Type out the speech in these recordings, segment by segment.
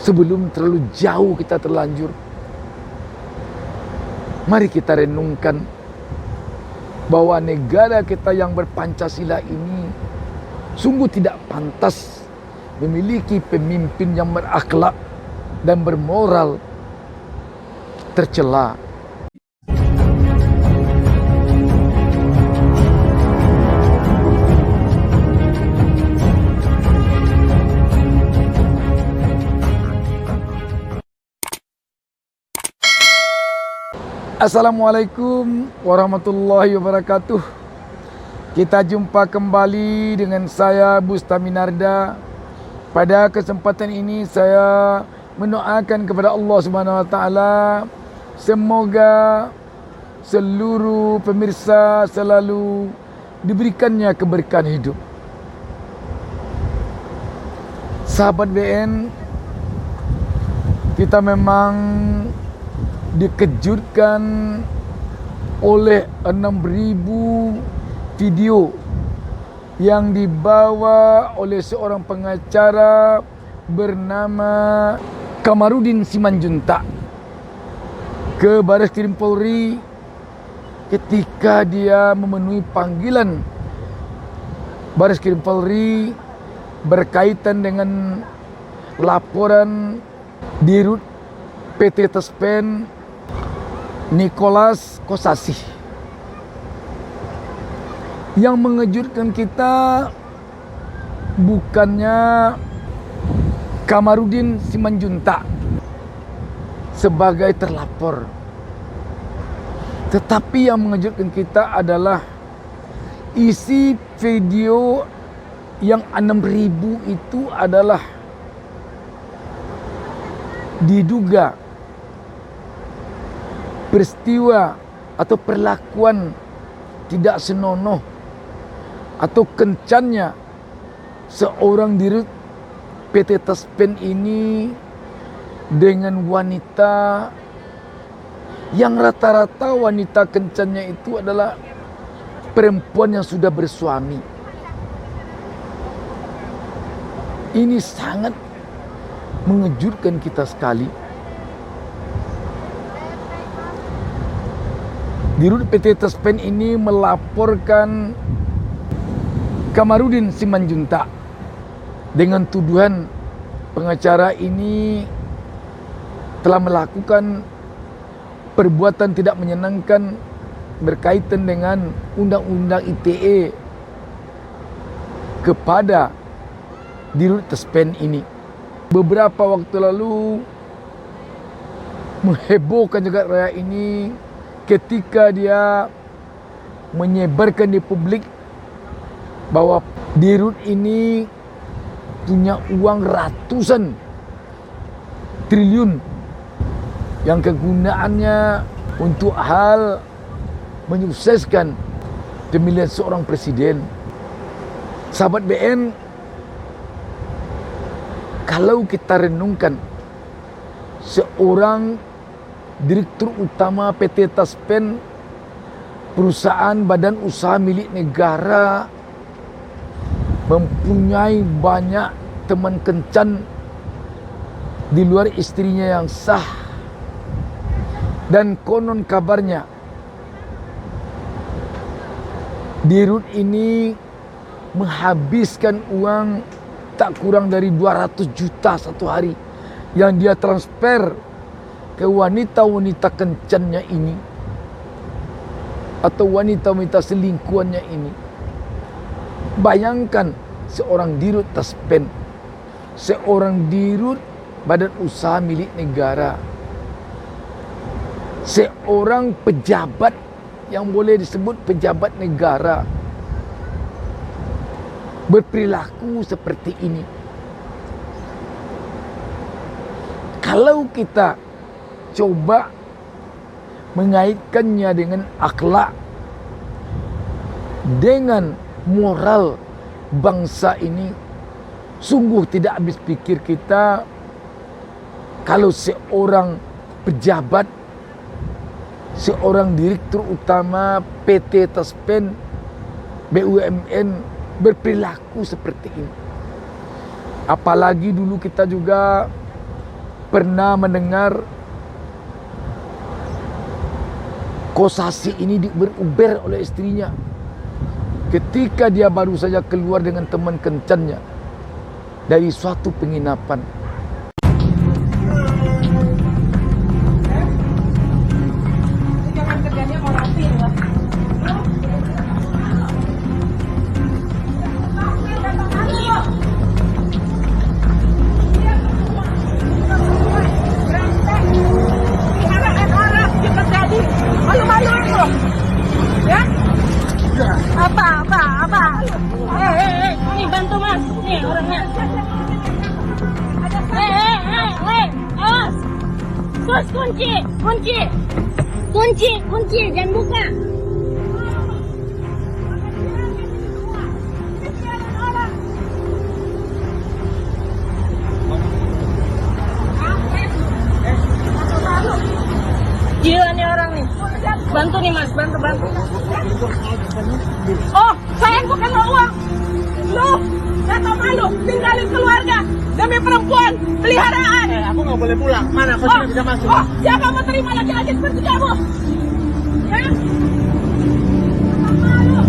sebelum terlalu jauh kita terlanjur, mari kita renungkan bahwa negara kita yang berpancasila ini sungguh tidak pantas memiliki pemimpin yang berakhlak dan bermoral tercela. Assalamualaikum warahmatullahi wabarakatuh. Kita jumpa kembali dengan saya Bustami Narda. Pada kesempatan ini saya mendoakan kepada Allah Subhanahu wa taala semoga seluruh pemirsa selalu diberikannya keberkahan hidup. Sahabat BN, kita memang dikejutkan oleh 6.000 video yang dibawa oleh seorang pengacara bernama Kamarudin Simanjuntak ke Bareskrim Polri ketika dia memenuhi panggilan Bareskrim Polri berkaitan dengan laporan Dirut PT Tespen Nicholas Kosasih. Yang mengejutkan kita bukannya Kamarudin Simanjuntak sebagai terlapor, tetapi yang mengejutkan kita adalah isi video yang 6.000 itu adalah diduga peristiwa atau perlakuan tidak senonoh atau kencannya seorang dirut PT Tespen ini dengan wanita yang rata-rata wanita kencannya itu adalah perempuan yang sudah bersuami. Ini sangat mengejutkan kita sekali. Dirut PT Tespen ini melaporkan Kamarudin Simanjuntak dengan tuduhan pengacara ini telah melakukan perbuatan tidak menyenangkan berkaitan dengan Undang-Undang ITE kepada Dirut Tespen ini. Beberapa waktu lalu menghebohkan jagat raya ini ketika dia menyebarkan di publik bahwa Dirut ini punya uang ratusan triliun yang kegunaannya untuk hal menyukseskan pemilihan seorang presiden. Sahabat BN, kalau kita renungkan seorang Direktur Utama PT Tespen, perusahaan badan usaha milik negara, mempunyai banyak teman kencan di luar istrinya yang sah, dan konon kabarnya Dirut ini menghabiskan uang tak kurang dari 200 juta satu hari yang dia transfer ke wanita-wanita kencannya ini atau wanita-wanita selingkuhannya ini. Bayangkan seorang Dirut Tespen, seorang Dirut badan usaha milik negara, seorang pejabat yang boleh disebut pejabat negara berperilaku seperti ini. Kalau kita coba mengaitkannya dengan akhlak, dengan moral bangsa ini, sungguh tidak habis pikir kita kalau seorang pejabat, seorang direktur utama PT Tespen BUMN berperilaku seperti ini. Apalagi dulu kita juga pernah mendengar Kosasi ini beruber oleh istrinya ketika dia baru saja keluar dengan teman kencannya dari suatu penginapan. Nih bantu mas, nih orangnya. Awas. Sus, kunci, jangan buka. Gila nih orang nih. Bantu nih mas, bantu. Oh, saya bukan mau uang. Loh, gak tau malu, tinggalin keluarga demi perempuan peliharaan. Aku nggak boleh pulang. Mana aku sini bisa masuk? Oh, siapa mau terima laki-laki seperti kamu? Ya? Malu.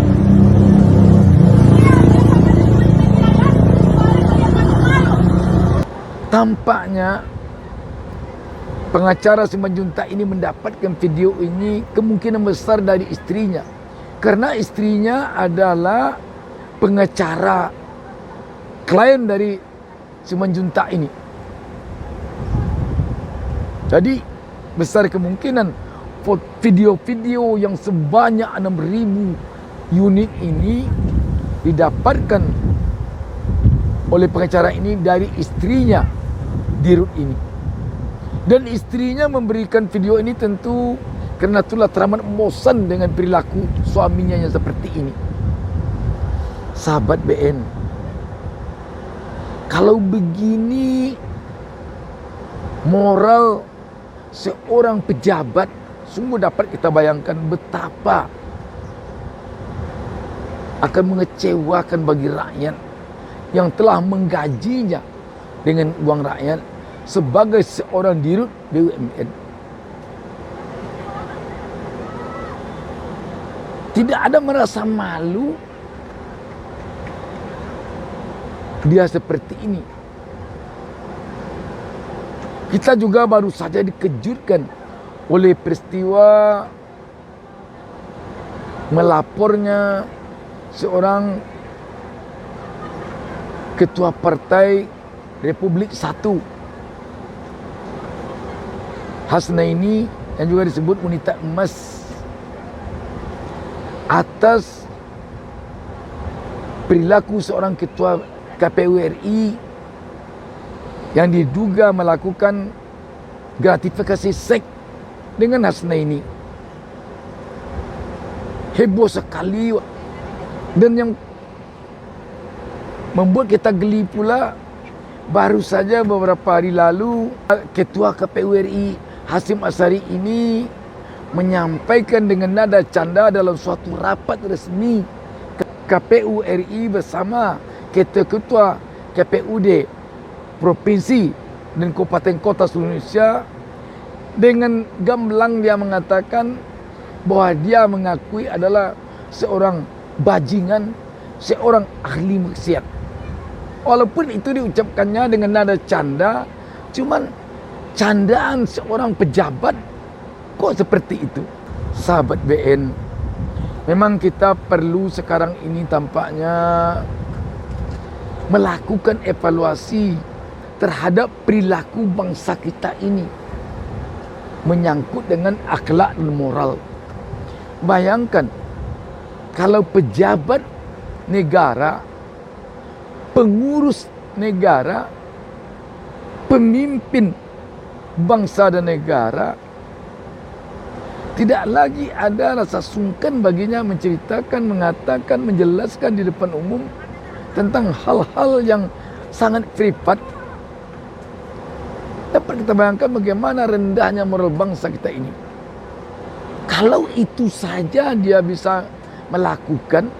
Tampaknya pengacara Simanjuntak ini mendapatkan video ini kemungkinan besar dari istrinya. Karena istrinya adalah pengacara klien dari Simanjuntak ini. Jadi besar kemungkinan video-video yang sebanyak 6.000 unit ini didapatkan oleh pengacara ini dari istrinya Dirut ini. Dan istrinya memberikan video ini tentu karena itulah teramat bosan dengan perilaku suaminya yang seperti ini. Sahabat BN, kalau begini moral seorang pejabat, sungguh dapat kita bayangkan betapa akan mengecewakan bagi rakyat yang telah menggajinya dengan uang rakyat sebagai seorang dirut BUMN. Tidak ada merasa malu dia seperti ini. Kita juga baru saja dikejutkan oleh peristiwa melapornya seorang ketua partai Republik Satu, Hasnaini, yang juga disebut Wanita Emas, atas perilaku seorang ketua KPU RI yang diduga melakukan gratifikasi seks dengan Hasnaini. Heboh sekali, dan yang membuat kita geli pula, baru saja beberapa hari lalu ketua KPU RI Hasyim Asyari ini menyampaikan dengan nada canda dalam suatu rapat resmi KPU RI bersama ketua-ketua KPUD provinsi dan kabupaten kota seluruh Indonesia, dengan gamblang dia mengatakan bahwa dia mengakui adalah seorang bajingan, seorang ahli maksiat. Walaupun itu diucapkannya dengan nada canda, cuman candaan seorang pejabat kok seperti itu. Sahabat BN, memang kita perlu sekarang ini tampaknya melakukan evaluasi terhadap perilaku bangsa kita ini menyangkut dengan akhlak dan moral. Bayangkan kalau pejabat negara, pengurus negara, pemimpin bangsa dan negara tidak lagi ada rasa sungkan baginya menceritakan, mengatakan, menjelaskan di depan umum tentang hal-hal yang sangat privat. Dapat kita bayangkan bagaimana rendahnya moral bangsa kita ini. Kalau itu saja dia bisa melakukan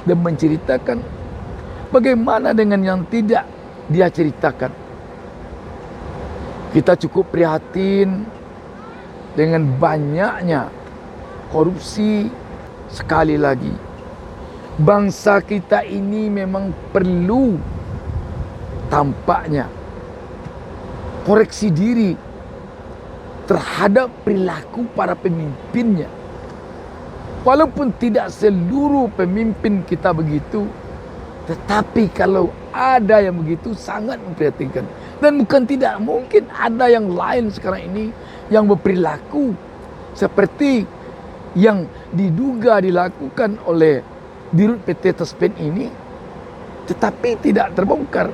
dan menceritakan, bagaimana dengan yang tidak dia ceritakan? Kita cukup prihatin dengan banyaknya korupsi. Sekali lagi, bangsa kita ini memang perlu tampaknya koreksi diri terhadap perilaku para pemimpinnya. Walaupun tidak seluruh pemimpin kita begitu, tetapi kalau ada yang begitu sangat memprihatinkan. Dan bukan tidak mungkin ada yang lain sekarang ini yang berperilaku seperti yang diduga dilakukan oleh Dirut PT Taspen ini, tetapi tidak terbongkar.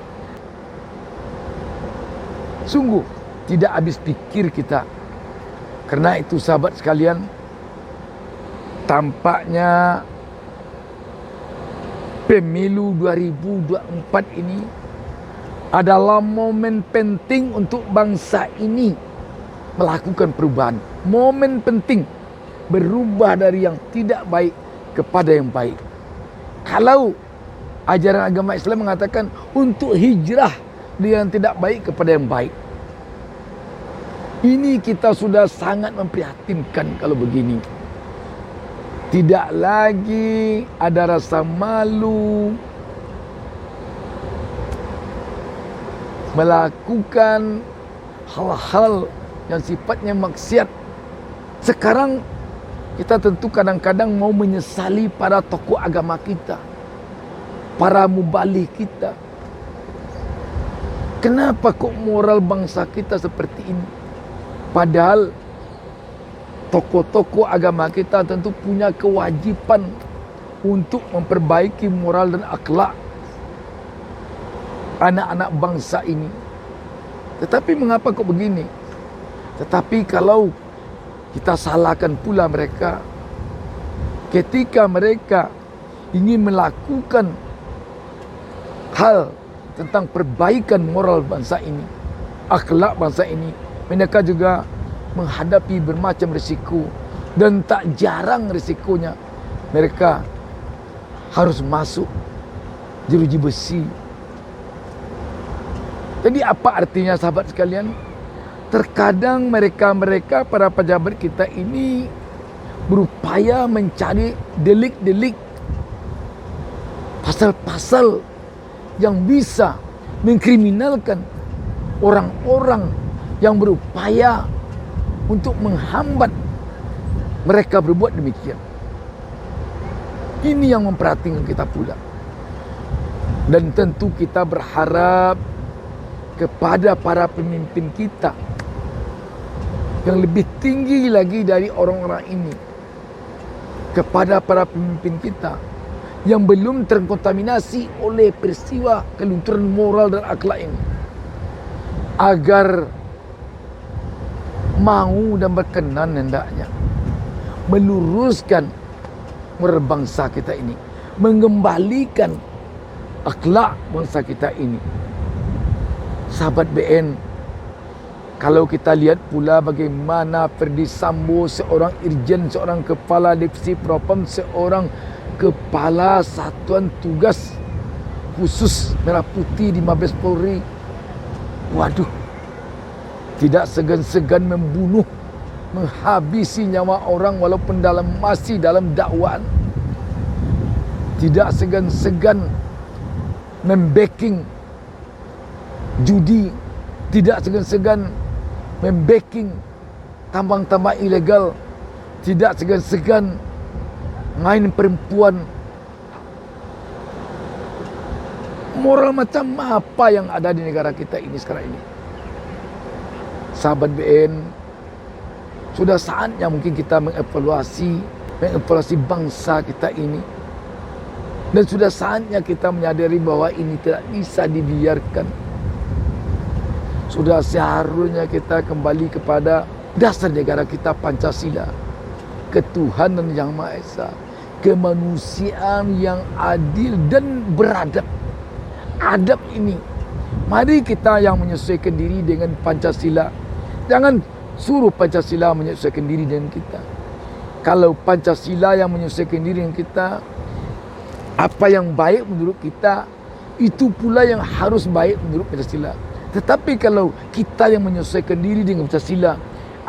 Sungguh tidak habis pikir kita. Karena itu sahabat sekalian, tampaknya pemilu 2024 ini adalah momen penting untuk bangsa ini melakukan perubahan. Momen penting berubah dari yang tidak baik kepada yang baik. Kalau ajaran agama Islam mengatakan untuk hijrah dari yang tidak baik kepada yang baik, ini kita sudah sangat memprihatinkan kalau begini. Tidak lagi ada rasa malu melakukan hal-hal yang sifatnya maksiat. Sekarang kita tentu kadang-kadang mau menyesali para tokoh agama kita, para mubalik kita. Kenapa kok moral bangsa kita seperti ini? Padahal tokoh-tokoh agama kita tentu punya kewajiban untuk memperbaiki moral dan akhlak anak-anak bangsa ini. Tetapi mengapa kok begini? Tetapi kalau kita salahkan pula mereka ketika mereka ingin melakukan hal tentang perbaikan moral bangsa ini, akhlak bangsa ini, mereka juga menghadapi bermacam risiko. Dan tak jarang risikonya mereka harus masuk jeruji besi. Jadi apa artinya sahabat sekalian? Terkadang mereka para pejabat kita ini berupaya mencari delik-delik, pasal-pasal yang bisa mengkriminalkan orang-orang yang berupaya untuk menghambat mereka berbuat demikian. Ini yang memperhatikan kita pula. Dan tentu kita berharap kepada para pemimpin kita yang lebih tinggi lagi dari orang-orang ini, kepada para pemimpin kita yang belum terkontaminasi oleh peristiwa kelunturan moral dan akhlak ini, agar mau dan berkenan hendaknya meluruskan moral bangsa kita ini, mengembalikan akhlak bangsa kita ini. Sahabat BN, kalau kita lihat pula bagaimana Ferdi Sambo, seorang irjen, seorang kepala divisi propam, seorang kepala satuan tugas khusus Merah Putih di Mabes Polri, waduh, tidak segan-segan membunuh, menghabisi nyawa orang walaupun masih dalam dakwaan. Tidak segan-segan membacking judi, tidak segan-segan membacking tambang-tambang ilegal, tidak segan-segan main perempuan. Moral macam apa yang ada di negara kita ini sekarang ini? Sahabat BN, sudah saatnya mungkin kita mengevaluasi bangsa kita ini. Dan sudah saatnya kita menyadari bahwa ini tidak bisa dibiarkan. Sudah seharusnya kita kembali kepada dasar negara kita, Pancasila, ketuhanan yang Maha Esa, kemanusiaan yang adil dan beradab. Adab ini, mari kita yang menyesuaikan diri dengan Pancasila. Jangan suruh Pancasila menyesuaikan diri dengan kita. Kalau Pancasila yang menyesuaikan diri dengan kita, apa yang baik menurut kita, itu pula yang harus baik menurut Pancasila. Tetapi kalau kita yang menyesuaikan diri dengan Pancasila,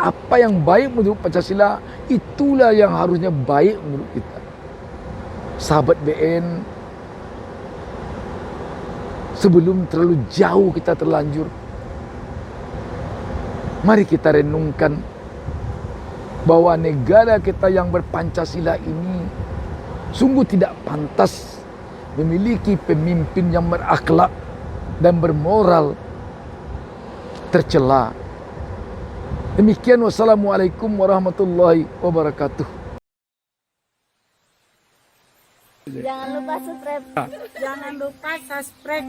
apa yang baik menurut Pancasila, itulah yang harusnya baik menurut kita. Sahabat BN, sebelum terlalu jauh kita terlanjur, mari kita renungkan bahwa negara kita yang berpancasila ini sungguh tidak pantas memiliki pemimpin yang berakhlak dan bermoral tercela. Demikian, wassalamualaikum warahmatullahi wabarakatuh. Jangan lupa subscribe. Jangan lupa subscribe